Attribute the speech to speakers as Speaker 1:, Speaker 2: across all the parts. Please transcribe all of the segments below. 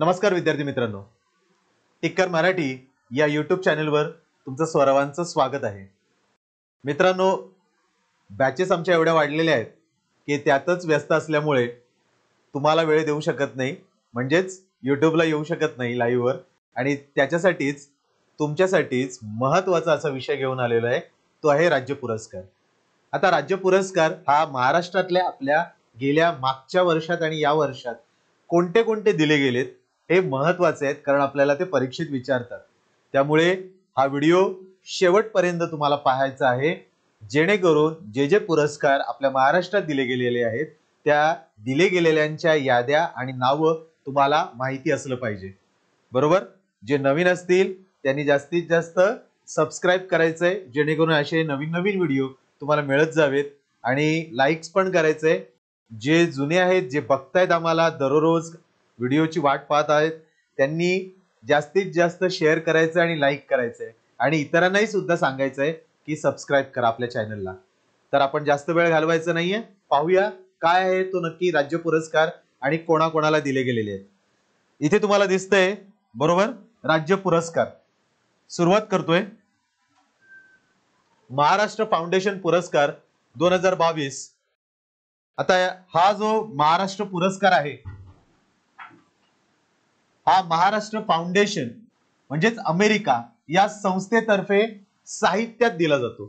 Speaker 1: नमस्कार विद्यार्थी मित्रांनो, टिक्कर मराठी या यूट्यूब चॅनलवर तुमचं सर्वांचं स्वागत आहे. मित्रांनो, बॅचेस आमच्या एवढ्या वाढलेल्या आहेत की त्यातच व्यस्त असल्यामुळे तुम्हाला वेळ देऊ शकत नाही, म्हणजेच यूट्यूबला येऊ शकत नाही लाईव्हवर. आणि त्याच्यासाठीच तुमच्यासाठीच महत्त्वाचा असा विषय घेऊन आलेलो आहे, तो आहे राज्य पुरस्कार. आता राज्य पुरस्कार हा महाराष्ट्रातल्या आपल्या गेल्या मागच्या वर्षात आणि या वर्षात कोणते कोणते दिले गेलेत हे महत्त्वाचे आहेत, कारण आपल्याला ते परीक्षेत विचारतात. त्यामुळे हा व्हिडिओ शेवटपर्यंत तुम्हाला पाहायचा आहे, जेणेकरून जे जे पुरस्कार आपल्या महाराष्ट्रात दिले गेलेले आहेत त्या दिले गेलेल्यांच्या याद्या आणि नावं तुम्हाला माहिती असलं पाहिजे. बरोबर? जे नवीन असतील त्यांनी जास्तीत जास्त सबस्क्राईब करायचंय, जेणेकरून असे नवीन नवीन व्हिडिओ तुम्हाला मिळत जावेत. आणि लाईक्स पण करायचंय. जे जुने आहेत, जे बघतायत आम्हाला दररोज व्हिडिओची वाट पाहत आहेत, त्यांनी जास्तीत जास्त शेअर करायचं आणि लाईक करायचंय आणि इतरांनाही सुद्धा सांगायचंय की सबस्क्राईब करा आपल्या चॅनलला. तर आपण जास्त वेळ घालवायचा नाहीये, पाहूया काय आहे तो नक्की राज्य पुरस्कार आणि कोणाकोणाला दिले गेलेले आहेत. इथे तुम्हाला दिसतंय बरोबर, राज्य पुरस्कार. सुरुवात करतोय. महाराष्ट्र फाउंडेशन पुरस्कार 2022. आता हा जो महाराष्ट्र पुरस्कार आहे हा महाराष्ट्र फाउंडेशन म्हणजेच अमेरिका या संस्थेतर्फे साहित्यात दिला जातो.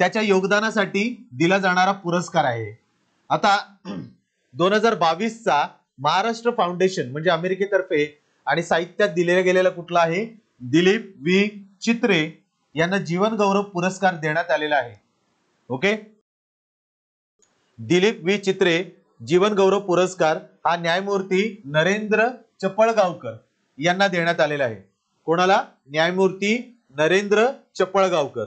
Speaker 1: त्याच्या योगदानासाठी दिला जाणारा पुरस्कार आहे. आता 2022 चा महाराष्ट्र फाउंडेशन म्हणजे अमेरिकेतर्फे आणि साहित्यात दिलेला गेलेला कुठला आहे? दिलीप व्ही चित्रे यांना जीवन गौरव पुरस्कार देण्यात आलेला आहे. ओके, दिलीप व्ही चित्रे जीवन गौरव पुरस्कार हा न्यायमूर्ती नरेंद्र चपळगावकर यांना देण्यात आलेला आहे. कोणाला? न्यायमूर्ती नरेंद्र चपळगावकर.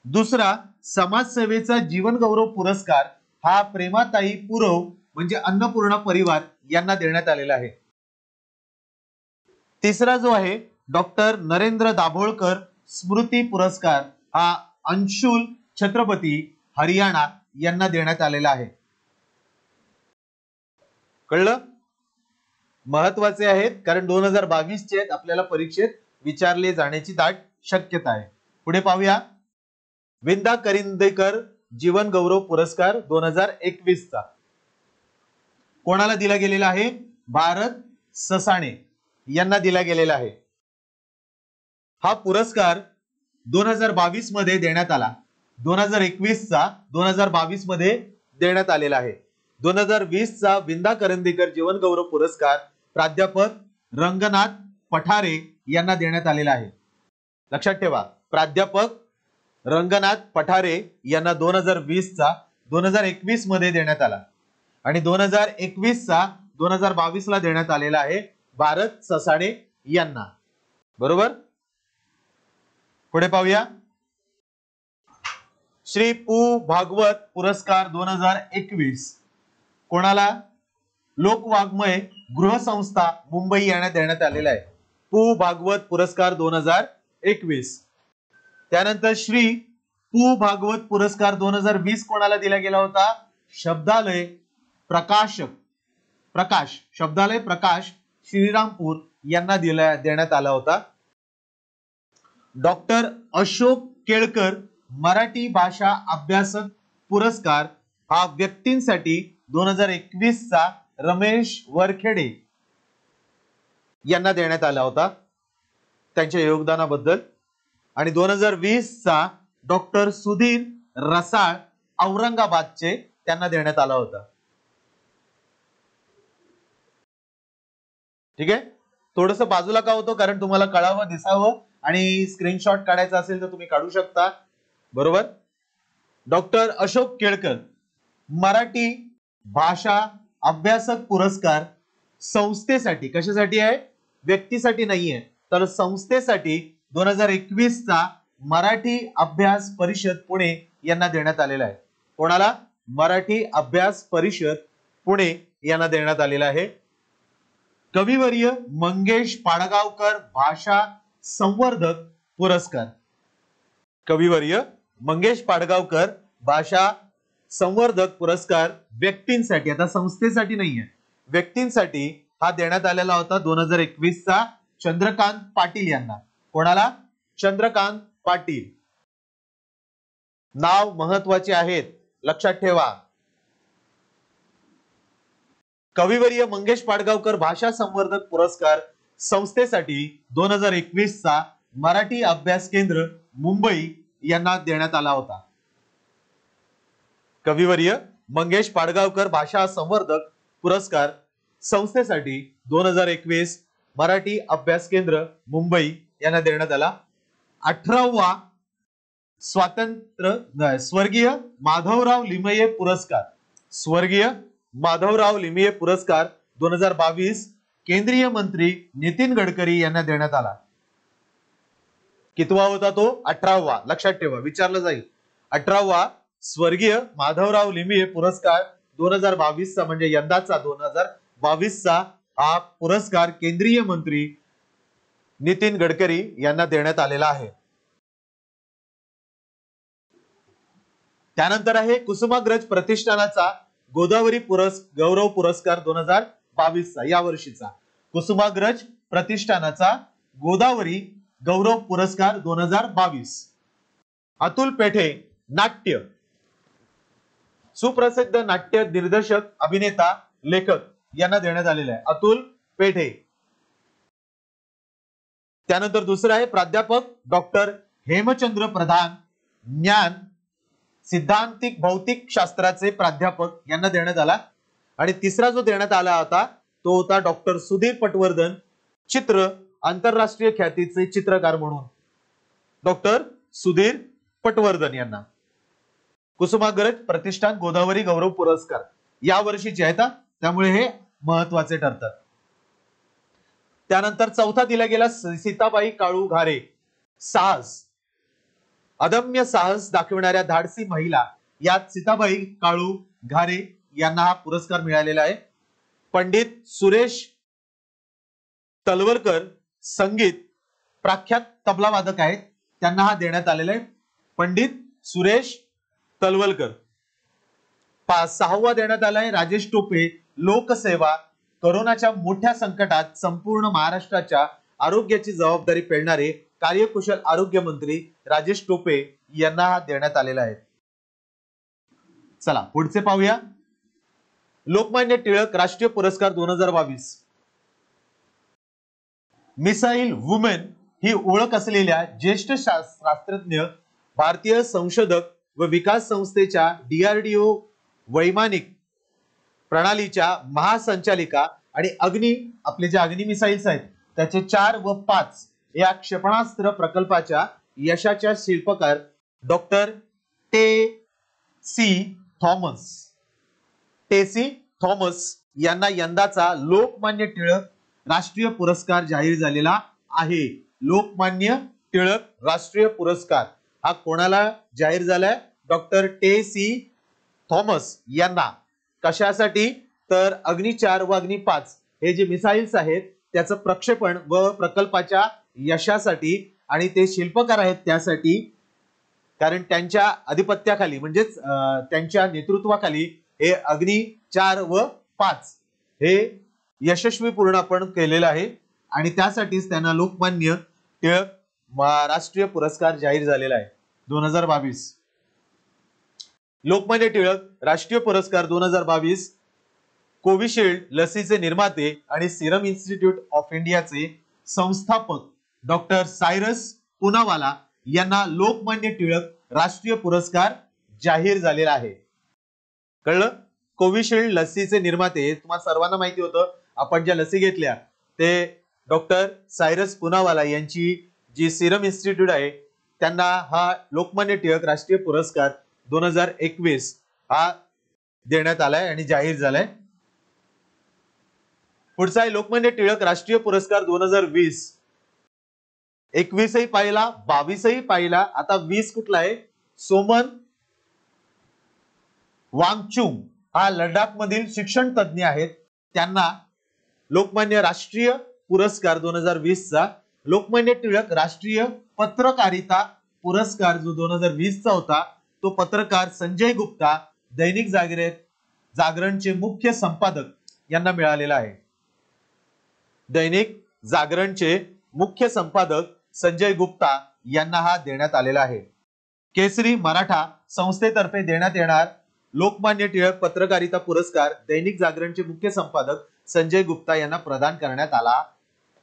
Speaker 1: दुसरा, समाजसेवेचा जीवन गौरव पुरस्कार हा प्रेमाताई पुरव म्हणजे अन्नपूर्णा परिवार यांना देण्यात आलेला आहे. तिसरा जो आहे डॉक्टर नरेंद्र दाभोळकर स्मृती पुरस्कार हा अंशुल छत्रपती हरियाणा यांना देण्यात आलेला आहे. कळलं? महत्वाचे आहेत, कारण 2022 चे आहेत, आपल्याला परीक्षेत विचारले जाण्याची दाट शक्यता आहे. पुढे पाहूया. विंदा करिंदेकर जीवन गौरव पुरस्कार 2021 चा कोणाला दिला गेलेला आहे? भारत ससाणे यांना दिला गेलेला आहे. हा पुरस्कार 2022 मध्ये देण्यात आला. 2021 चा 2022 मध्ये देण्यात आलेला आहे. 2020 चा विंदा करंदीकर जीवन गौरव पुरस्कार प्राध्यापक रंगनाथ पठारे यांना देण्यात आलेला आहे. लक्षात ठेवा, प्राध्यापक रंगनाथ पठारे यांना 2020 चा 2021 मध्ये देण्यात आला आणि 2021 चा 2022 ला देण्यात आलेला आहे भारत ससाणे यांना. बरोबर? पुढे पाहूया. श्री पु भागवत पुरस्कार 2021 कोणाला? लोकवाङ्मय गृहसंस्था मुंबई यांना देण्यात आलेला आहे. पु भागवत पुरस्कार 2021. त्यानंतर श्री पु भागवत पुरस्कार 2020 कोणाला दिला गेला होता? शब्दालय प्रकाश श्रीरामपूर यांना देण्यात आला होता. डॉक्टर अशोक केळकर मराठी भाषा अभ्यासक पुरस्कार हा व्यक्तींसाठी 2021 चा रमेश वरखेडे यांना देण्यात आला होता त्यांच्या योगदानाबद्दल. आणि 2020 चा डॉक्टर सुधीर रसाळ औरंगाबादचे त्यांना देण्यात आला होता. ठीक आहे, थोडस बाजूला का होतो, कारण तुम्हाला कळावं दिसावं आणि स्क्रीनशॉट काढायचा असेल तर तुम्ही काढू शकता. बरोबर? डॉक्टर अशोक केळकर मराठी भाषा अभ्यासक पुरस्कार संस्थेसाठी, कशासाठी आहे? व्यक्तीसाठी नाहीये, तर संस्थेसाठी 2021 चा मराठी अभ्यास परिषद पुणे यांना देण्यात आलेला आहे. कोणाला? मराठी अभ्यास परिषद पुणे यांना देण्यात आलेला आहे. कविवर्य मंगेश पाडगावकर भाषा संवर्धक पुरस्कार. कविवर्य मंगेश पाडगावकर भाषा संवर्धक पुरस्कार व्यक्तींसाठी, आता संस्थेसाठी नाहीये, व्यक्तींसाठी हा देण्यात आलेला होता 2021 चा चंद्रकांत पाटील यांना. कोणाला? चंद्रकांत पाटील. नाव महत्वाचे आहेत, लक्षात ठेवा. कविवर्य मंगेश पाडगावकर भाषा संवर्धक पुरस्कार संस्थेसाठी 2021 चा मराठी अभ्यास केंद्र मुंबई यांना देण्यात आला होता. कविवर्य मंगेश पाडगावकर भाषा संवर्धक पुरस्कार संस्थेसाठी 2021 मराठी अभ्यास केंद्र मुंबई यांना देण्यात आला. 18वा स्वर्गीय माधवराव लिमये पुरस्कार, स्वर्गीय माधवराव लिमये पुरस्कार 2022 केंद्रीय मंत्री नितीन गडकरी यांना देण्यात आला. कितवा होता तो? 18वा. लक्षात ठेवा, विचारलं जाईल. 18वा स्वर्गीय माधवराव लिमये पुरस्कार 2022 चा, म्हणजे यंदाचा 2022 चा हा पुरस्कार केंद्रीय मंत्री नितीन गडकरी यांना देण्यात आलेला आहे. त्यानंतर आहे कुसुमाग्रज प्रतिष्ठानाचा गोदावरी गौरव पुरस्कार 2022 चा, या वर्षीचा कुसुमाग्रज प्रतिष्ठानाचा गोदावरी गौरव पुरस्कार 2022. अतुल पेठे नाट्य, सुप्रसिद्ध नाट्य दिग्दर्शक, अभिनेता, लेखक यांना देण्यात आलेला आहे. अतुल पेठे. त्यानंतर दुसरं आहे प्राध्यापक डॉक्टर हेमचंद्र प्रधान, ज्ञान सिद्धांतिक भौतिक शास्त्राचे प्राध्यापक यांना देण्यात आला. आणि तिसरा जो देण्यात आला होता तो होता डॉक्टर सुधीर पटवर्धन, चित्र, आंतरराष्ट्रीय ख्यातीचे चित्रकार म्हणून डॉक्टर सुधीर पटवर्धन यांना कुसुमाग्रज प्रतिष्ठान गोदावरी गौरव पुरस्कार या वर्षीचे आहेत, त्यामुळे हे महत्वाचे ठरतात. त्यानंतर चौथा दिला गेला सीताबाई काळू घारे, साहस, अदम्य साहस दाखविणाऱ्या धाडसी महिला, यात सीताबाई काळू घारे यांना हा पुरस्कार मिळालेला आहे. पंडित सुरेश तलवलकर, संगीत, प्रख्यात तबला वादक आहेत, त्यांना हा देण्यात आलेला आहे. पंडित सुरेश तलवलकर. 6वा देण्यात आला आहे राजेश टोपे, लोकसेवा, कोरोनाच्या मोठ्या संकटात संपूर्ण महाराष्ट्राच्या आरोग्याची जबाबदारी पेलणारे कार्यकुशल आरोग्य मंत्री राजेश टोपे यांना हा देण्यात आलेला आहे. चला पुढचे पाहूया. लोकमान्य टिळक राष्ट्रीय पुरस्कार 2022. मिसाईल वुमेन ही ओळख असलेल्या ज्येष्ठ शास्त्रज्ञ, भारतीय संशोधक व विकास संस्थेच्या DRDO वैमानिक प्रणालीच्या महासंचालिका आणि आपले जे अग्नी मिसाईल्स आहेत त्याचे 4 व 5 या क्षेपणास्त्र प्रकल्पाच्या यशाच्या शिल्पकार डॉक्टर टेसी थॉमस यांना यंदाचा लोकमान्य टिळक राष्ट्रीय पुरस्कार जाहीर झालेला आहे. लोकमान्य टिळक राष्ट्रीय पुरस्कार हा कोणाला जाहीर झालाय? डॉक्टर टेसी थॉमस यांना. कशासाठी? तर अग्नि 4 व अग्नि 5 हे जे मिसाईल्स आहेत त्याचं प्रक्षेपण व प्रकल्पाच्या यशासाठी, आणि ते शिल्पकार आहेत त्यासाठी, कारण त्यांच्या अधिपत्याखाली म्हणजेच त्यांच्या नेतृत्वाखाली हे अग्नि 4 व 5 हे यशस्वीपूर्ण आपण केलेलं आहे, आणि त्यासाठीच त्यांना लोकमान्य टिळक राष्ट्रीय पुरस्कार जाहीर झालेला आहे 2022. लोकमान्य टिळक राष्ट्रीय पुरस्कार 2022 कोविशिल्ड लसीचे निर्माते आणि सिरम इन्स्टिट्यूट ऑफ इंडियाचे संस्थापक डॉक्टर सायरस पूनावाला यांना लोकमान्य टिळक राष्ट्रीय पुरस्कार जाहीर झालेला आहे. कळलं? कोविशिल्ड लसीचे निर्माते तुम्हाला सर्वांना माहिती होतं, आपण ज्या लसी घेतल्या ते डॉक्टर सायरस पूनावाला यांची जी सिरम इन्स्टिट्यूट आहे त्यांना हा लोकमान्य टिळक राष्ट्रीय पुरस्कार 2021 हा देण्यात आलाय आणि जाहीर झालाय. पुढचा आहे लोकमान्य टिळक राष्ट्रीय पुरस्कार 2020. 21ही पाहिला, 22ही पाहिला, आता 20 कुठला आहे? सोमन वांगचुक हा लडाख मधील शिक्षण तज्ञ आहेत, त्यांना लोकमान्य राष्ट्रीय पुरस्कार 2020 चा लोकमान्य टिळक राष्ट्रीय पत्रकारिता पुरस्कार जो 2020 चा होता तो पत्रकार संजय गुप्ता, दैनिक जागरणचे मुख्य संपादक यांना मिळालेला आहे. दैनिक जागरणचे मुख्य संपादक संजय गुप्ता यांना हा देण्यात आलेला आहे. केसरी मराठा संस्थेतर्फे देण्यात येणार लोकमान्य टिळक पत्रकारिता पुरस्कार दैनिक जागरणचे मुख्य संपादक संजय गुप्ता यांना प्रदान करण्यात आला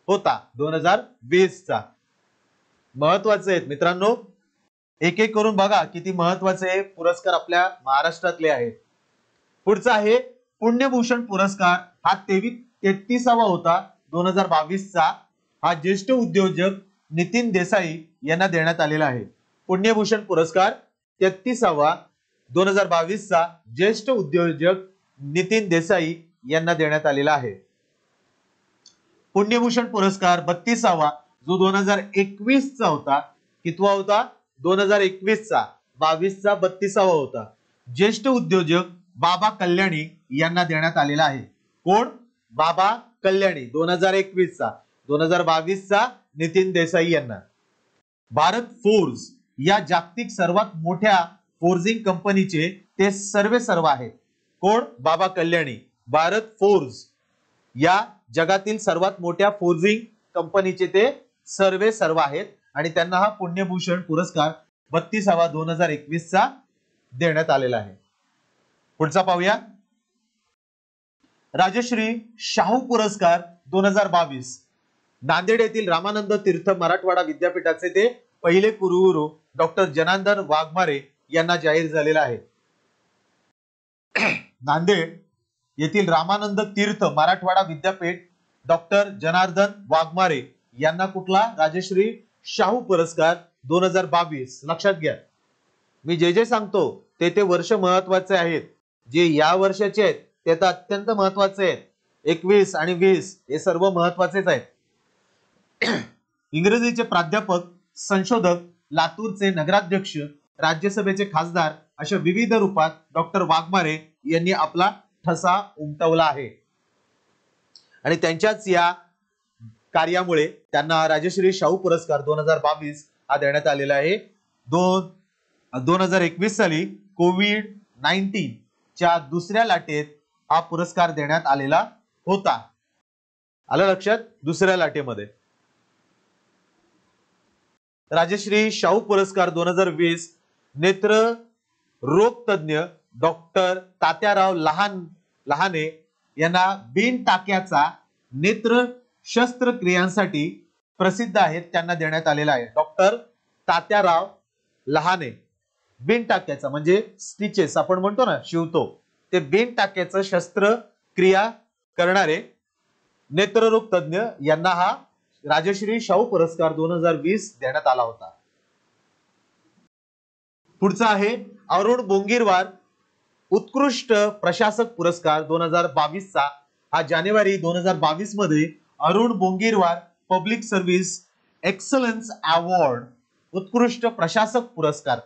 Speaker 1: होता 2020 चा. महत्वाचे आहेत मित्रांनो, एक एक करून बघा किती महत्वाचे पुरस्कार आपल्या महाराष्ट्रातले आहेत. पुढचा आहे पुण्यभूषण पुरस्कार, हा 33वा होता 2022 चा. हा ज्येष्ठ उद्योजक नितीन देसाई यांना देण्यात आलेला आहे. पुण्यभूषण पुरस्कार 33वा 2022 चा ज्येष्ठ उद्योजक नितीन देसाई यांना देण्यात आलेला आहे. पुण्यभूषण पुरस्कार 32वा जो 2021 चा होता, कितवा होता 2021 चा, 22 चा 32वा होता, ज्येष्ठ उद्योजक बाबा कल्याणी यांना देण्यात आलेला आहे. कोण? बाबा कल्याणी 2021 चा, 2022 चा नितीन देसाई यांना. भारत फोर्ज या जागतिक सर्वात मोठ्या फोर्जिंग कंपनीचे ते सर्व आहेत. कोण? बाबा कल्याणी. भारत फोर्ज या जगातील सर्वात मोठ्या फोर्जिंग कंपनीचे ते सर्व आहेत आणि त्यांना हा पुण्यभूषण पुरस्कार 32वा 2021 चा देण्यात आलेला आहे. पुढचा पाहूया. राजश्री शाहू पुरस्कार 2022 नांदेड येथील रामानंद तीर्थ मराठवाडा विद्यापीठाचे ते पहिले कुलगुरू डॉक्टर जनार्दन वाघमारे यांना जाहीर झालेला आहे. नांदेड येथील रामानंद तीर्थ मराठवाडा विद्यापीठ डॉक्टर जनार्दन वाघमारे यांना कुठला? राजश्री शाहू पुरस्कार 2022. लक्षात घ्या, मी जे जे सांगतो ते वर्ष महत्वाचे आहेत. जे या वर्षाचे आहेत ते तर अत्यंत महत्वाचे आहेत. 21 आणि 20 हे सर्व महत्वाचेच आहेत. इंग्रजीचे प्राध्यापक, संशोधक, लातूरचे नगराध्यक्ष, राज्यसभेचे खासदार अशा विविध रूपात डॉक्टर वाघमारे यांनी आपला ठसा उमटवला आहे आणि त्यांच्याच या कार्यामुळे त्यांना राजश्री शाहू पुरस्कार 2022 हा देण्यात आलेला आहे. 2021 साली कोविड-19 च्या दुसऱ्या लाटेत हा पुरस्कार देण्यात आलेला होता. आलं लक्षात? दुसऱ्या लाटेमध्ये. राजश्री शाहू पुरस्कार 2020 नेत्र रोग तज्ञ डॉक्टर तात्याराव लहाने यांना बिन टाक्याचा नेत्र शस्त्रक्रियांसाठी प्रसिद्ध आहेत त्यांना देण्यात आलेला आहे. डॉक्टर तात्याराव लहाने, बिन टाक्याचा म्हणजे स्टिचेस आपण म्हणतो ना, शिवतो, ते बिन टाक्याचं शस्त्रक्रिया करणारे नेत्ररोग तज्ञ यांना हा राजश्री शाहू पुरस्कार 2020 देण्यात आला होता. पुढचा आहे अरुण बोंगीरवार उत्कृष्ट प्रशासक पुरस्कार 2022 चा. हा जानेवारी 2022 मध्ये Arun Bongirwar public service excellence award उत्कृष्ट प्रशासक पुरस्कार.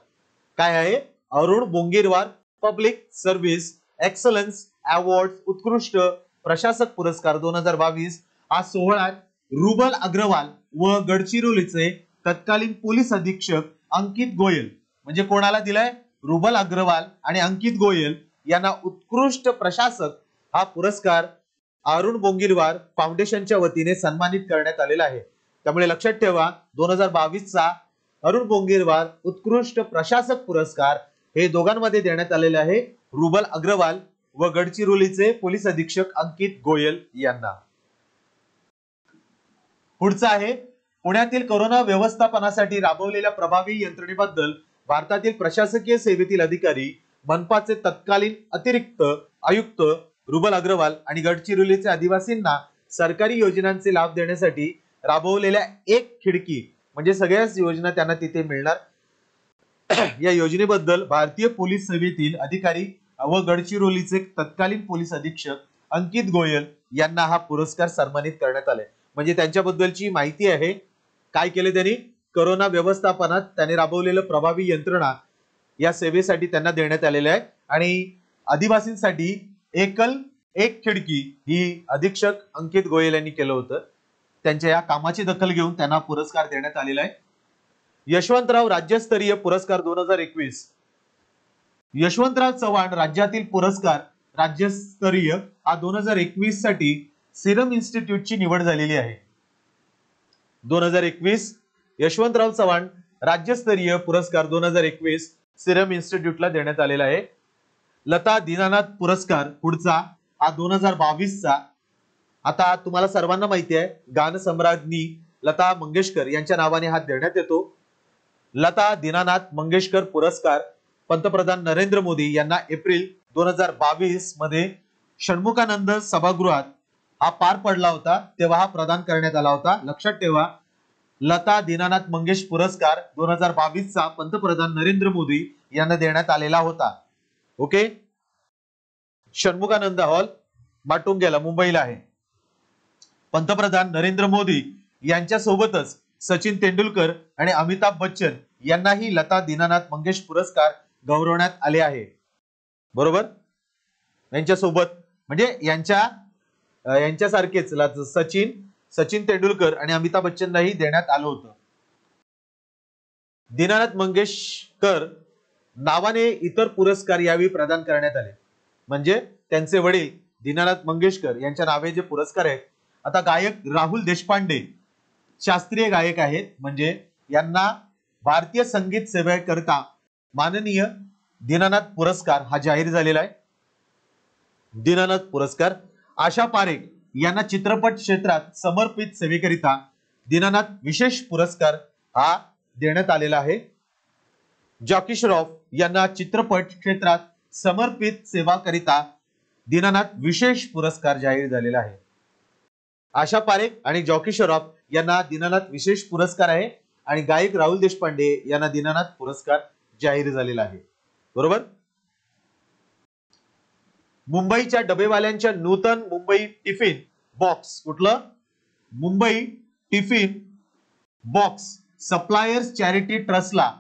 Speaker 1: काय आहे? Arun Bongirwar public service excellence award उत्कृष्ट प्रशासक पुरस्कार 2022 हा सोहळा रुबल अग्रवाल व गडचिरोलीचे तत्कालीन पोलीस अधीक्षक अंकित गोयल, म्हणजे कोणाला दिलाय? रुबल अग्रवाल आणि अंकित गोयल यांना उत्कृष्ट प्रशासक हा पुरस्कार अरुण बोंगीरवार फाउंडेशनच्या वतीने सन्मानित करण्यात आलेला आहे. त्यामुळे लक्षात ठेवा 2022 चा अरुण बोंगीरवार उत्कृष्ट प्रशासक पुरस्कार हे दोघांमध्ये देण्यात आलेले आहे, रुबल अग्रवाल व गडचिरोलीचे पोलीस अधीक्षक अंकित गोयल यांना. पुढचा आहे पुण्यातील कोरोना व्यवस्थापनासाठी राबवलेल्या प्रभावी यंत्रणेबद्दल भारतातील प्रशासकीय सेवेतील अधिकारी, मनपाचे तत्कालीन अतिरिक्त आयुक्त रुबल अग्रवाल आणि गडचिरोलीचे आदिवासींना सरकारी योजनांचे लाभ देण्यासाठी राबवलेल्या एक खिडकी म्हणजे सगळ्याच योजना त्यांना तिथे मिळणार. या योजनेबद्दल भारतीय पोलीस सेवेतील अधिकारी व गडचिरोलीचे तत्कालीन पोलीस अधीक्षक अंकित गोयल यांना हा पुरस्कार सन्मानित करण्यात आले. म्हणजे त्यांच्याबद्दलची माहिती आहे. काय केले त्यांनी? कोरोना व्यवस्थापनात त्यांनी राबवलेलं प्रभावी यंत्रणा या सेवेसाठी त्यांना देण्यात आलेले आहे आणि आदिवासींसाठी एक खिडकी ही अधीक्षक अंकित गोयल यांनी केलं होतं. त्यांच्या या कामाची दखल घेऊन त्यांना पुरस्कार देण्यात आलेला आहे. यशवंतराव राज्यस्तरीय पुरस्कार 2021 यशवंतराव चव्हाण राज्यातील पुरस्कार राज्यस्तरीय हा 2021 साठी सिरम इन्स्टिट्यूटची निवड झालेली आहे. 2021 यशवंतराव चव्हाण राज्यस्तरीय पुरस्कार 2021 सिरम इन्स्टिट्यूटला देण्यात आलेला आहे. लता दीनानाथ पुरस्कार पुढचा हा 2022 चा. आता तुम्हाला सर्वांना माहिती आहे गानसम्राज्ञी लता मंगेशकर यांच्या नावाने हा देण्यात येतो. लता दीनानाथ मंगेशकर पुरस्कार पंतप्रधान नरेंद्र मोदी यांना एप्रिल 2022 मध्ये षण्मुखानंद सभागृहात हा पार पडला होता, तेव्हा हा प्रदान करण्यात आला होता. लक्षात ठेवा, लता दीनानाथ मंगेश पुरस्कार 2022 चा पंतप्रधान नरेंद्र मोदी यांना देण्यात आलेला होता. ओके. षण्मुखानंद हॉल माटुंग्याला मुंबईला आहे. पंतप्रधान नरेंद्र मोदी यांच्या सोबतच सचिन तेंडुलकर आणि अमिताभ बच्चन यांनाही लता दीनानाथ मंगेश पुरस्कार गौरवण्यात आले आहे. बरोबर. यांच्यासोबत म्हणजे यांच्यासारखेच सचिन तेंडुलकर आणि अमिताभ बच्चनलाही देण्यात आलं होतं. दीनानाथ मंगेशकर नावाने इतर पुरस्कार यावेळी प्रदान करण्यात आले. म्हणजे त्यांचे वडील दीनानाथ मंगेशकर यांच्या नावे जे पुरस्कार आहेत. आता गायक राहुल देशपांडे शास्त्रीय गायक आहेत, म्हणजे यांना भारतीय संगीत सेवेकरता माननीय दीनानाथ पुरस्कार हा जाहीर झालेला आहे. दीनानाथ पुरस्कार. आशा पारेख यांना चित्रपट क्षेत्रात समर्पित सेवेकरिता दीनानाथ विशेष पुरस्कार हा देण्यात आलेला आहे. जॅकी श्रॉफ यांना चित्रपट क्षेत्रात समर्पित सेवा करिता दीनानाथ विशेष पुरस्कार जाहीर झालेला आहे. आशा पारेख आणि जॅकी श्रॉफ यांना दीनानाथ विशेष पुरस्कार आहे आणि गायक राहुल देशपांडे यांना दीनानाथ पुरस्कार जाहीर झालेला आहे. बरोबर. मुंबईच्या डबेवाल्यांच्या नूतन मुंबई टिफिन बॉक्स, कुठलं Mumbai tiffin box suppliers charity ट्रस्टला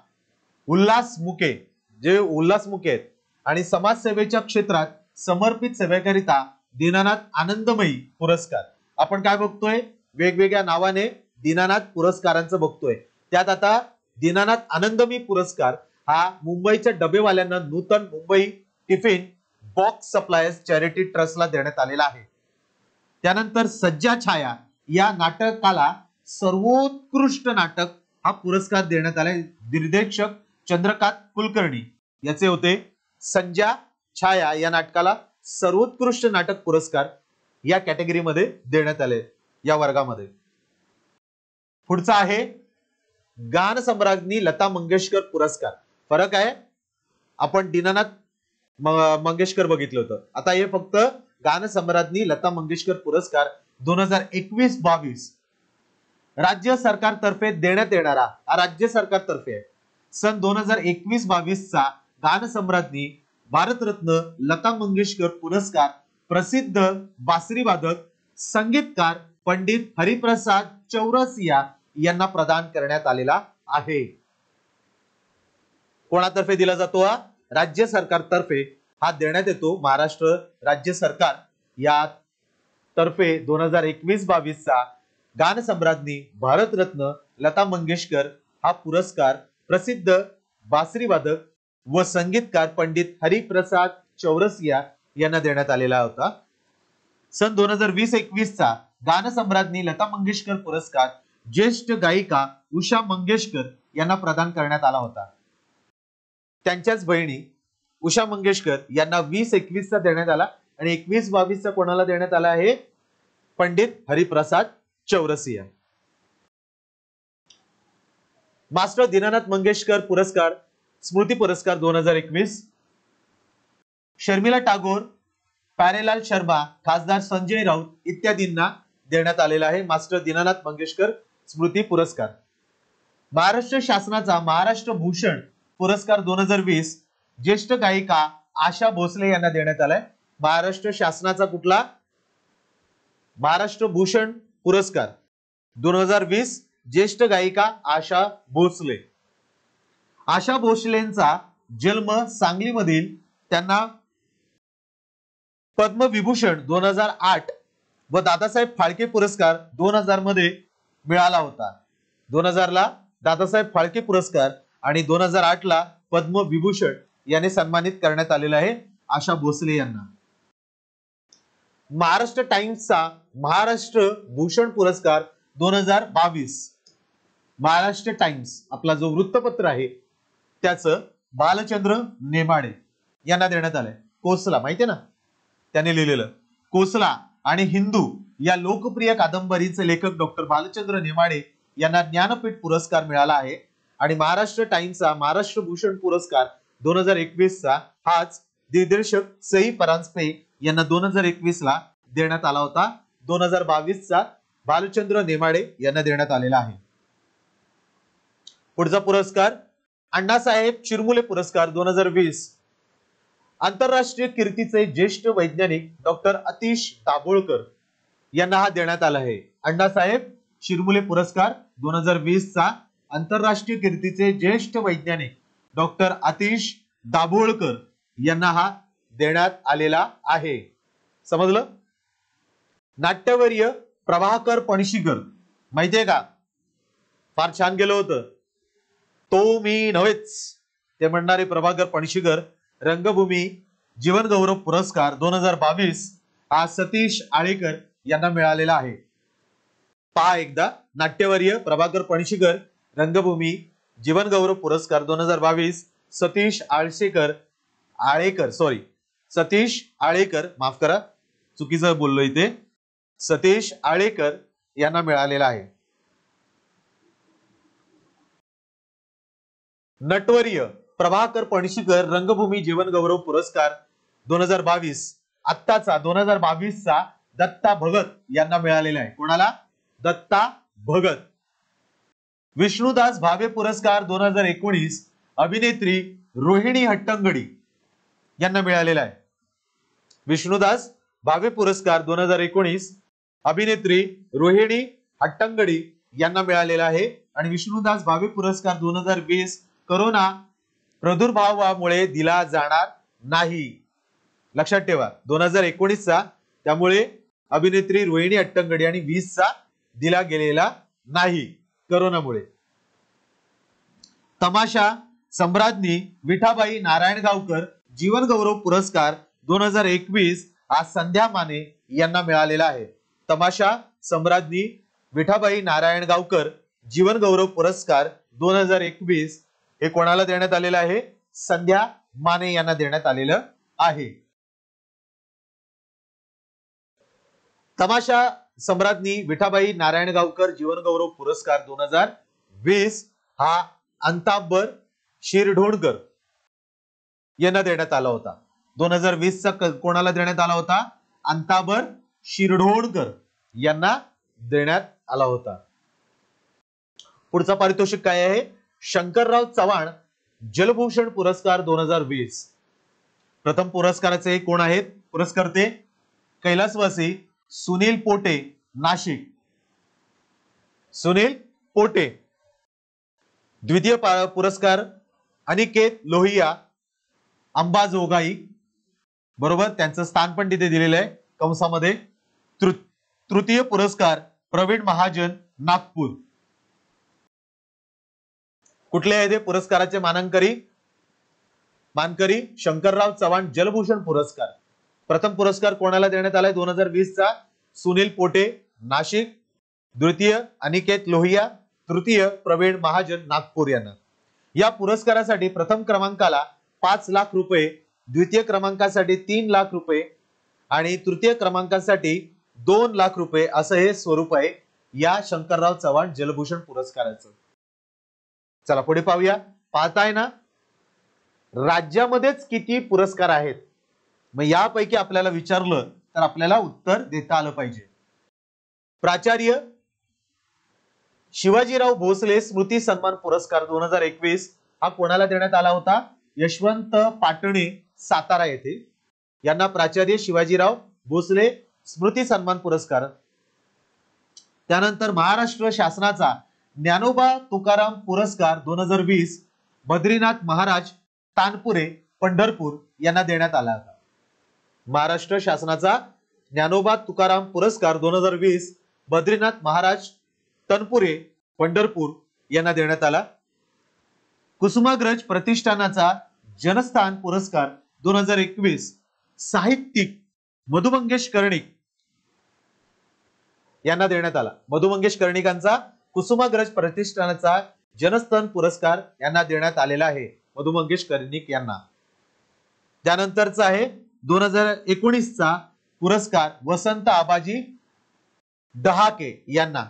Speaker 1: उल्हास मुके आहेत आणि समाजसेवेच्या क्षेत्रात समर्पित सेवेकरिता दीनानाथ आनंदमयी पुरस्कार. आपण काय बघतोय, वेगवेगळ्या नावाने दीनानाथ पुरस्कारांचं बघतोय. त्यात आता दीनानाथ आनंदमयी पुरस्कार हा मुंबईच्या डबेवाल्यांना Nutan Mumbai tiffin box suppliers charity ट्रस्टला देण्यात आलेला आहे. त्यानंतर सज्जा छाया या नाटकाला सर्वोत्कृष्ट नाटक हा पुरस्कार देण्यात आला. दिग्दर्शक चंद्रकांत कुलकर्णी याचे होते. सज्जा छाया या नाटकाला सर्वोत्कृष्ट नाटक पुरस्कार या कॅटेगरीमध्ये देण्यात आले, या वर्गामध्ये. पुढचा आहे गान सम्राज्ञी लता मंगेशकर पुरस्कार. फरक आहे, आपण दीनानाथ मंगेशकर बघितलं होतं, आता हे फक्त गान सम्राज्ञी लता मंगेशकर पुरस्कार 2021-22 राज्य सरकारतर्फे देण्यात येणारा, हा राज्य सरकारतर्फे आहे. सन 2021-22 चा गान सम्राज्ञी भारतरत्न लता मंगेशकर पुरस्कार प्रसिद्ध बासरी वादक संगीतकार पंडित हरिप्रसाद चौरसिया यांना प्रदान करण्यात आलेला आहे. कोणातर्फे दिला जातो? हा राज्य सरकारतर्फे हा देण्यात येतो. महाराष्ट्र राज्य सरकार या तर्फे 2021-22 चा गान सम्राज्ञी भारतरत्न लता मंगेशकर हा पुरस्कार प्रसिद्ध बासरी वादक व संगीतकार पंडित हरिप्रसाद चौरसिया यांना देण्यात आलेला होता. सन 2020-21 चा गान सम्राज्ञी लता मंगेशकर पुरस्कार ज्येष्ठ गायिका उषा मंगेशकर यांना प्रदान करण्यात आला होता. त्यांच्याच बहिणी उषा मंगेशकर यांना 20-21 चा देण्यात आला आणि 21-22 चा कोणाला देण्यात आला आहे? पंडित हरिप्रसाद चौरसिया. मास्टर दीनानाथ मंगेशकर पुरस्कार स्मृती पुरस्कार 2021 शर्मिला टागोर, प्यारेलाल शर्मा, खासदार संजय राऊत इत्यादींना देण्यात आलेला आहे मास्टर दीनानाथ मंगेशकर स्मृती पुरस्कार. महाराष्ट्र शासनाचा महाराष्ट्र भूषण पुरस्कार 2020 ज्येष्ठ गायिका आशा भोसले यांना देण्यात आलाय. महाराष्ट्र शासनाचा कुठला? महाराष्ट्र भूषण पुरस्कार 2020 ज्येष्ठ गायिका आशा भोसले. आशा भोसलेंचा जन्म सांगलीमधील, त्यांना पद्मविभूषण 2008 व दादासाहेब फाळके पुरस्कार 2000 मध्ये मिळाला होता. 2000 ला दादासाहेब फाळके पुरस्कार आणि 2008 ला पद्मविभूषण याने सन्मानित करण्यात आलेला आहे आशा भोसले यांना. महाराष्ट्र टाइम्सचा महाराष्ट्र भूषण पुरस्कार 2022, महाराष्ट्र टाइम्स आपला जो वृत्तपत्र आहे त्याचं बालचंद्र नेमाडे यांना देण्यात आलंय. कोसला माहितीये ना, त्याने लिहिलेलं कोसला आणि हिंदू या लोकप्रिय कादंबरीचे लेखक डॉक्टर बालचंद्र नेमाडे यांना ज्ञानपीठ पुरस्कार मिळाला आहे. आणि महाराष्ट्र टाइम्सचा महाराष्ट्र भूषण पुरस्कार 2021 चा हाच दिग्दर्शक सई परांजपे यांना 2021 ला देण्यात आला होता. 2022 चा बालचंद्र नेमाडे यांना देण्यात आलेला आहे. पुढचा पुरस्कार अण्णासाहेब चिरमुले पुरस्कार 2020, आंतरराष्ट्रीय कीर्तीचे ज्येष्ठ वैज्ञानिक डॉक्टर अतिश दाभोळकर यांना हा देण्यात आला आहे. अण्णासाहेब चिरमुले पुरस्कार 2020 चा आंतरराष्ट्रीय कीर्तीचे ज्येष्ठ वैज्ञानिक डॉक्टर अतिश दाभोळकर यांना हा देण्यात आलेला आहे. समजलं? नाट्यवर्य प्रभाकर पणशीकर माहितीये का, फार छान गेलं होतं. तो मी नव्हेच ते म्हणणारे प्रभाकर पणशीकर रंगभूमी जीवन गौरव पुरस्कार 2022 हा सतीश आळेकर यांना मिळालेला आहे. पहा एकदा, नाट्यवर्य प्रभाकर पणशीकर रंगभूमी जीवन गौरव पुरस्कार 2022 सतीश आळेकर माफ करा चुकीचं बोललो इथे, सतीश आळेकर यांना मिळालेला आहे. नटवर्य प्रभाकर पणशीकर रंगभूमी जीवन गौरव पुरस्कार 2022 आत्ताचा 2022 चा दत्ता भगत यांना मिळालेला आहे. कोणाला? दत्ता भगत. विष्णुदास भावे पुरस्कार 2019 अभिनेत्री रोहिणी हट्टंगडी यांना मिळालेला आहे. विष्णुदास भावे पुरस्कार 2019 अभिनेत्री रोहिणी हट्टंगडी यांना मिळालेला आहे. आणि विष्णुदास भावे पुरस्कार 2020 कोरोना प्रादुर्भावामुळे दिला जाणार नाही. लक्षात ठेवा, 2019 चा, त्यामुळे अभिनेत्री रोहिणी हट्टंगडी आणि 20 चा दिला गेलेला नाही कोरोनामुळे. तमाशा सम्राज्ञी विठाबाई नारायणगावकर जीवन गौरव पुरस्कार 2021 आज संध्या माने यांना मिळालेला आहे. तमाशा सम्राज्ञी विठाबाई नारायणगावकर जीवन गौरव पुरस्कार 2021 हे कोणाला देण्यात आलेलं आहे? संध्या माने यांना देण्यात आलेलं आहे. तमाशा सम्राज्ञी विठाबाई नारायणगावकर जीवन गौरव पुरस्कार 2020 हा अंताबर शिरढोणकर यांना देण्यात आला होता. 2020 चा कोणाला देण्यात आला होता? अंताबर शिरढोणकर यांना देण्यात आला होता. पुढचा पारितोषिक काय आहे? शंकरराव चव्हाण जलभूषण पुरस्कार 2020. प्रथम पुरस्काराचे कोण आहेत पुरस्कर्ते? कैलासवासी सुनील पोटे नाशिक, सुनील पोटे. द्वितीय पुरस्कार अनिकेत लोहिया अंबाजोगाई, बरोबर, त्यांचं स्थान पण तिथे दिलेलं आहे कंसामध्ये. तृतीय पुरस्कार प्रवीण महाजन नागपूर. कुठले आहे ते पुरस्काराचे मानकरी? शंकरराव चव्हाण जलभूषण पुरस्कार. प्रथम पुरस्कार कोणाला देण्यात आलाय 2020 चा? सुनील पोटे नाशिक, द्वितीय अनिकेत लोहिया, तृतीय प्रवीण महाजन नागपूर यांना. या पुरस्कारासाठी प्रथम क्रमांकाला 5 लाख रुपये, द्वितीय क्रमांकासाठी 3 लाख रुपये आणि तृतीय क्रमांकासाठी 2 लाख रुपये असं हे स्वरूप आहे या शंकरराव चव्हाण जलभूषण पुरस्काराचं. चला पुढे पाहूया. पाहताय ना, राज्यामध्येच किती पुरस्कार आहेत. मग यापैकी आपल्याला विचारलं तर आपल्याला उत्तर देता आलं पाहिजे. प्राचार्य शिवाजीराव भोसले स्मृती सन्मान पुरस्कार 2021 हा कोणाला देण्यात आला होता? यशवंत पाटणे सातारा येथे यांना प्राचार्य शिवाजीराव भोसले स्मृती सन्मान पुरस्कार. त्यानंतर महाराष्ट्र शासनाचा ज्ञानोबा तुकाराम पुरस्कार 2020 बद्रीनाथ महाराज तानपुरे पंढरपूर यांना देण्यात आला होता. महाराष्ट्र शासनाचा ज्ञानोबा तुकाराम पुरस्कार 2020 बद्रीनाथ महाराज तनपुरे पंढरपूर यांना देण्यात आला. कुसुमाग्रज प्रतिष्ठानाचा जनस्थान पुरस्कार 2021 साहित्यिक मधुमंगेश कर्णिक यांना देण्यात आला. मधु मंगेश कर्णिकांचा कुसुमाग्रज प्रतिष्ठानाचा जनस्तन पुरस्कार यांना देण्यात आलेला आहे, मधु मंगेश कर्णिक यांना. त्यानंतरचा आहे 2019 चा पुरस्कार वसंत आबाजी डहाके यांना.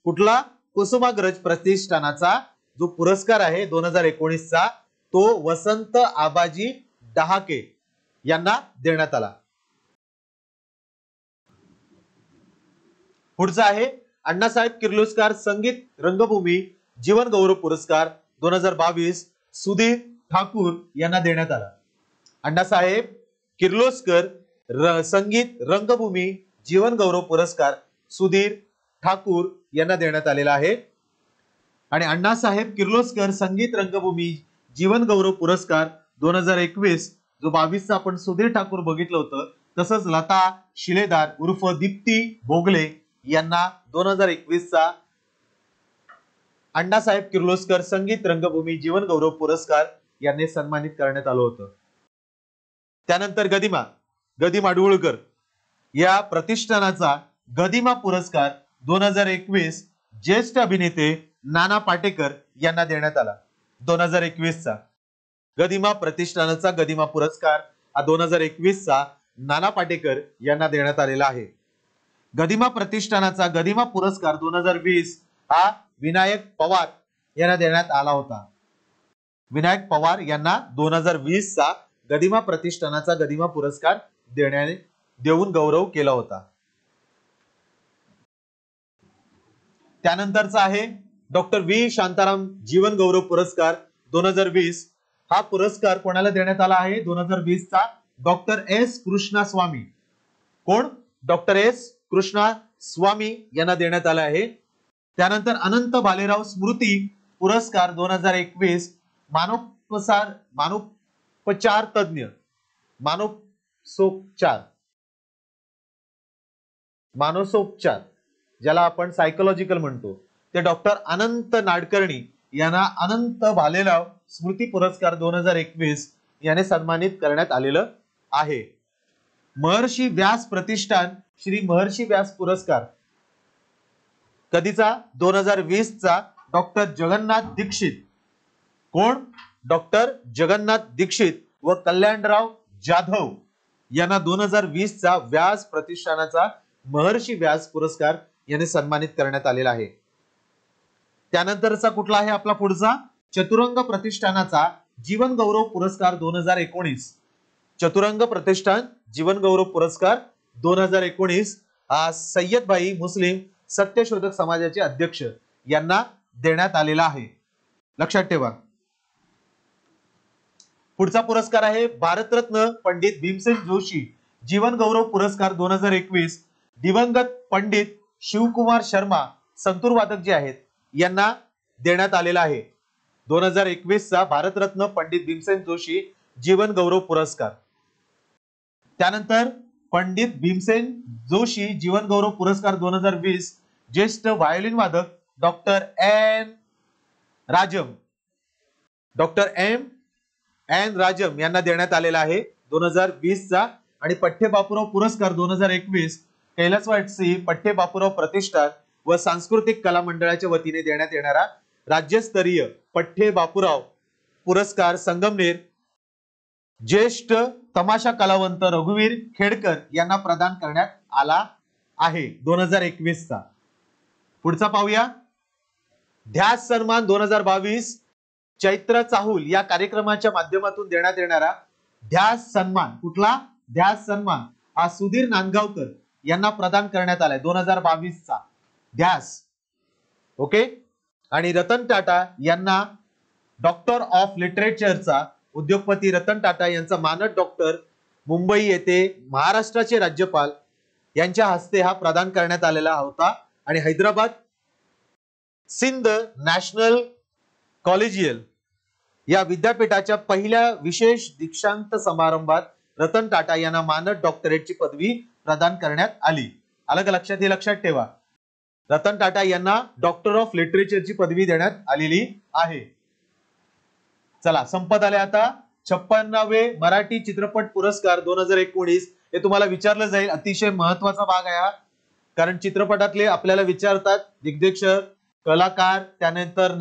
Speaker 1: कुठला? कुसुमाग्रज प्रतिष्ठानाचा जो पुरस्कार आहे 2019 चा तो वसंत आबाजी डहाके यांना देण्यात आला. पुढचा आहे अण्णासाहेब किर्लोस्कर संगीत रंगभूमी जीवन गौरव पुरस्कार 2022 सुधीर ठाकूर यांना देण्यात आला. अण्णासाहेब किर्लोस्कर संगीत रंगभूमी जीवन गौरव पुरस्कार सुधीर ठाकूर यांना देण्यात आलेला आहे. आणि अण्णासाहेब किर्लोस्कर संगीत रंगभूमी जीवन गौरव पुरस्कार 2021 जो 22 चा आपण सुधीर ठाकूर बघितलं होतं, तसंच लता शिलेदार उर्फ दीप्ती भोगले यांना 2021 चा अण्णासाहेब किर्लोस्कर संगीत रंगभूमी जीवन गौरव पुरस्कार यांनी सन्मानित करण्यात आलं होतं. त्यानंतर गदिमा डुळकर या प्रतिष्ठानाचा गदिमा पुरस्कार 2021 ज्येष्ठ अभिनेते नाना पाटेकर यांना देण्यात आला. 2021 चा गदिमा प्रतिष्ठानाचा गदिमा पुरस्कार 2021 चा नाना पाटेकर यांना देण्यात आलेला आहे. गदिमा प्रतिष्ठानाचा गदिमा पुरस्कार 2020 हा विनायक पवार यांना देण्यात आला होता. विनायक पवार यांना 2020 चा गदिमा प्रतिष्ठानाचा गदिमा पुरस्कार देऊन गौरव केला होता. त्यानंतरचा आहे डॉक्टर व्ही शांताराम जीवन गौरव पुरस्कार 2020. हा पुरस्कार कोणाला देण्यात आला आहे? 2020 चा डॉक्टर एस कृष्णा स्वामी. कोण? डॉक्टर एस कृष्णा स्वामी यांना देण्यात आला आहे. त्यानंतर अनंत भालेराव स्मृती पुरस्कार 2021 मानसोपचार तज्ञ मानसोपचार ज्याला आपण सायकोलॉजिकल म्हणतो ते डॉक्टर अनंत नाडकर्णी यांना अनंत भालेराव स्मृती पुरस्कार 2021 याने सन्मानित करण्यात आलेलं आहे. महर्षी व्यास प्रतिष्ठान श्री महर्षी व्यास पुरस्कार कधीचा? 2020 चा डॉक्टर जगन्नाथ दीक्षित. कोण? डॉक्टर जगन्नाथ दीक्षित व कल्याणराव जाधव यांना 2020 चा व्यास प्रतिष्ठानाचा महर्षी व्यास पुरस्कार याने सन्मानित करण्यात आलेला आहे. त्यानंतरचा कुठला आहे आपला पुढचा? चतुरंग प्रतिष्ठानाचा जीवन गौरव पुरस्कार 2019. चतुरंग प्रतिष्ठान जीवन गौरव पुरस्कार 2019 हा सय्यदभाई मुस्लिम सत्यशोधक समाजाचे अध्यक्ष यांना देण्यात आलेला आहे. लक्षात ठेवा. पुढचा पुरस्कार आहे भारतरत्न पंडित भीमसेन जोशी जीवन गौरव पुरस्कार 2021. दिवंगत पंडित शिवकुमार शर्मा संतूर वादक जे आहेत यांना देण्यात आलेला आहे. 2021 चा भारतरत्न पंडित भीमसेन जोशी जीवन गौरव पुरस्कार. त्यानंतर पंडित भीमसेन जोशी जीवन गौरव पुरस्कार 2020 ज्येष्ठ व्हायोलिन वादक डॉक्टर एम एन राजम यांना देण्यात आलेला आहे 2020 चा. आणि पठ्ठे बापूराव पुरस्कार 2021 कैलासवासी पठ्ठे बापूराव प्रतिष्ठान व सांस्कृतिक कला मंडळाच्या वतीने देण्यात येणारा राज्यस्तरीय पठ्ठे बापूराव पुरस्कार संगमनेर ज्येष्ठ तमाशा कलावंत रघुवीर खेडकर यांना प्रदान करण्यात आला आहे 2021 चा. पुढचा पाहूया. ध्यास सन्मान 2022 चैत्र चाहुल या कार्यक्रमाच्या माध्यमातून देण्यात येणारा ध्यास सन्मान. कुठला? ध्यास सन्मान हा सुधीर नांदगावकर यांना प्रदान करण्यात आलाय 2022 चा ध्यास. ओके. आणि रतन टाटा यांना डॉक्टर ऑफ लिटरेचरचा उद्योगपती रतन टाटा यांचा मानद डॉक्टर मुंबई येथे महाराष्ट्राचे राज्यपाल यांच्या हस्ते हा प्रदान करण्यात आलेला होता. आणि हैदराबाद सिंध नॅशनल कॉलेजियल या विद्यापीठाच्या पहिल्या विशेष दीक्षांत समारंभात रतन टाटा यांना मानद डॉक्टरेटची पदवी प्रदान करण्यात आली. आलं का लक्षात? हे लक्षात ठेवा. रतन टाटा यांना डॉक्टर ऑफ लिटरेचरची पदवी देण्यात आलेली आहे. चला संपत आले आता 56वे मराठी चित्रपट पुरस्कार 2019. हे तुम्हाला विचारलं जाईल, अतिशय महत्वाचा भाग आहे हा. कारण चित्रपटातले आपल्याला विचारतात दिग्दर्शक, कलाकार, त्यानंतर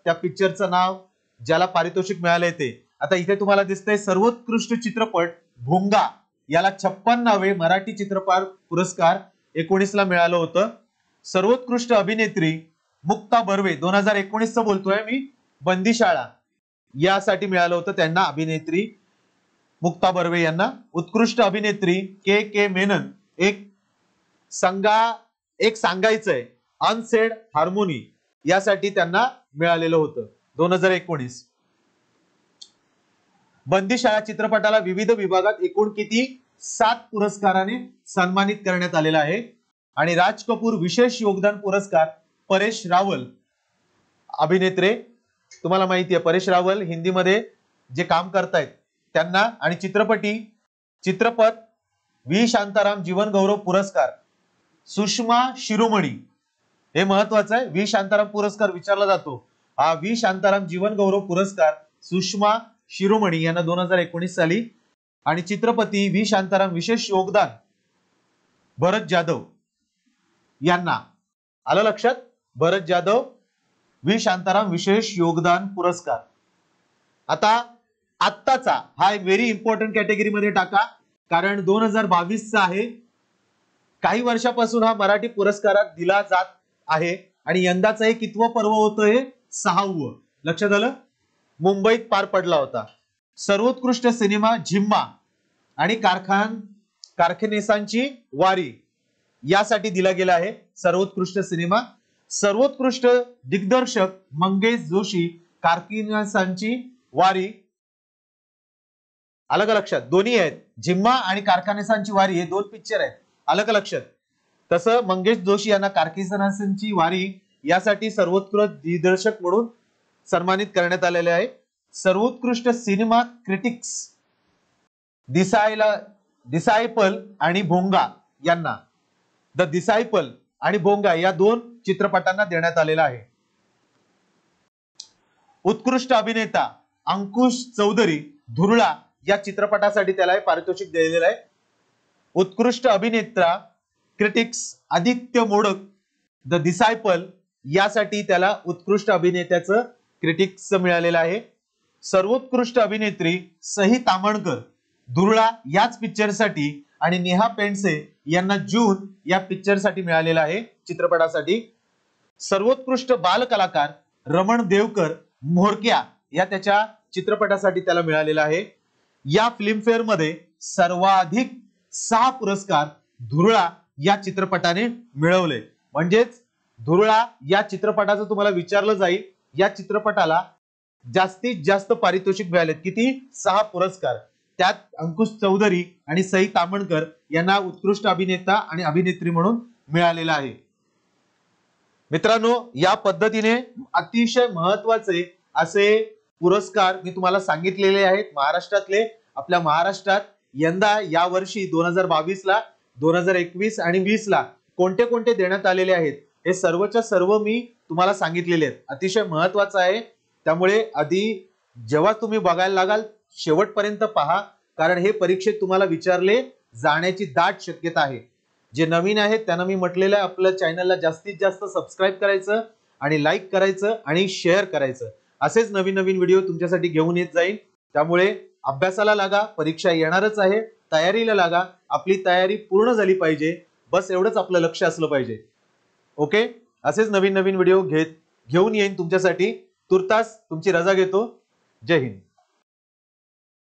Speaker 1: त्या पिक्चरचं नाव, ज्याला पारितोषिक मिळालंय ते. आता इथे तुम्हाला दिसतंय सर्वोत्कृष्ट चित्रपट भोंगा याला 56वे मराठी चित्रपट पुरस्कार 19 ला मिळालं होतं. सर्वोत्कृष्ट अभिनेत्री मुक्ता बर्वे 2019 चं बोलतोय मी, बंदीशाळा यासाठी मिळालं होतं त्यांना, अभिनेत्री मुक्ता बर्वे यांना. उत्कृष्ट अभिनेत्री के के मेनन एक सांगायचंय अनसेड हार्मोनी यासाठी त्यांना मिळालेलं होतं 2019. बंदीशाळा चित्रपटाला विविध विभागात एकूण किती 7 पुरस्काराने सन्मानित करण्यात आलेला आहे. आणि राज कपूर विशेष योगदान पुरस्कार परेश रावल अभिनेत्रे, तुम्हाला माहिती आहे परेश रावल हिंदीमध्ये जे काम करतायत त्यांना. आणि चित्रपट व्ही शांताराम जीवन गौरव पुरस्कार सुषमा शिरोमणी, हे महत्वाचं आहे, व्ही शांताराम पुरस्कार विचारला जातो. हा व्ही शांताराम जीवन गौरव पुरस्कार सुषमा शिरोमणी यांना 2019 साली. आणि चित्रपती व्ही शांताराम विशेष योगदान भरत जाधव यांना, आलं लक्षात, भरत जाधव व्ही शांताराम विशेष योगदान पुरस्कार. आता आत्ताचा हा एक व्हेरी इम्पॉर्टंट कॅटेगरी मध्ये टाका, कारण 2022 चा आहे. काही वर्षापासून हा मराठी पुरस्कारात दिला जात आहे आणि यंदाचं हे कितवं पर्व होतं, हे 6वं. लक्षात आलं. मुंबईत पार पडला होता. सर्वोत्कृष्ट सिनेमा झिम्मा आणि कारखानेसांची वारी यासाठी दिला गेला आहे सर्वोत्कृष्ट सिनेमा. सर्वोत्कृष्ट दिग्दर्शक मंगेश जोशी, कारखानेसांची वारी, अलग लक्षात, दोन्ही आहेत, झिम्मा आणि कारखानेसांची वारी हे 2 पिक्चर आहेत, अलग लक्षात. तसं मंगेश जोशी यांना कारखानेसांची वारी यासाठी सर्वोत्कृष्ट दिग्दर्शक म्हणून सन्मानित करण्यात आलेले आहे. सर्वोत्कृष्ट सिनेमा क्रिटिक्स डिसायपल आणि भोंगा यांना, द डिसायपल आणि भोंगा या 2 चित्रपटांना देण्यात आलेला आहे. उत्कृष्ट अभिनेता अंकुश चौधरी धुरळा या चित्रपटासाठी त्याला पारितोषिक दिलेलं आहे. उत्कृष्ट अभिनेता critics Aditya modak the disciple यासाठी त्याला उत्कृष्ट अभिनेत्याचं क्रिटिक्स मिळालेलं आहे. सर्वोत्कृष्ट अभिनेत्री सही तामणकर धुरळा याच पिक्चरसाठी आणि नेहा पेंडसे यांना जून या पिक्चरसाठी मिळालेला आहे चित्रपटासाठी. सर्वोत्कृष्ट बाल कलाकार रमण देवकर म्होरक्या या त्याच्या चित्रपटासाठी त्याला मिळालेला आहे. या फिल्मफेअर मध्ये सर्वाधिक 6 पुरस्कार धुरळा या चित्रपटाने मिळवले. म्हणजेच धुरळा या चित्रपटाचं तुम्हाला विचारलं जाईल, या चित्रपटाला जास्तीत जास्त पारितोषिक मिळालेत, किती, 6 पुरस्कार. त्यात अंकुश चौधरी आणि सई तामणकर यांना उत्कृष्ट अभिनेता आणि अभिनेत्री म्हणून मिळालेला आहे. मित्रांनो, या पद्धतीने अतिशय महत्वाचे असे पुरस्कार मी तुम्हाला सांगितलेले आहेत महाराष्ट्रातले. आपल्या महाराष्ट्रात यंदा या वर्षी 2022 ला, 2021 आणि 20 ला कोणते कोणते देण्यात आलेले आहेत हे सर्वच्या सर्व मी तुम्हाला सांगितलेले आहेत. अतिशय महत्वाचं आहे, त्यामुळे आधी जेव्हा तुम्ही बघायला लागाल शेवटपर्यंत पहा, कारण हे परीक्षेत तुम्हाला विचारले जाण्याची दाट शक्यता आहे. जे नवीन आहेत त्यांना मी म्हटलेलं आहे आपल्या चॅनलला जास्तीत जास्त सबस्क्राईब करायचं आणि लाईक करायचं आणि शेअर करायचं. असेच नवीन नवीन व्हिडिओ तुमच्यासाठी घेऊन येत जाईल. त्यामुळे अभ्यासाला लागा, परीक्षा येणारच आहे, तयारीला लागा. आपली तयारी पूर्ण झाली पाहिजे, बस एवढंच आपलं लक्ष असलं पाहिजे. ओके, असेच नवीन नवीन व्हिडिओ घेऊन येईन तुमच्यासाठी. तुर्तास तुमची रजा घेतो. जय हिंद.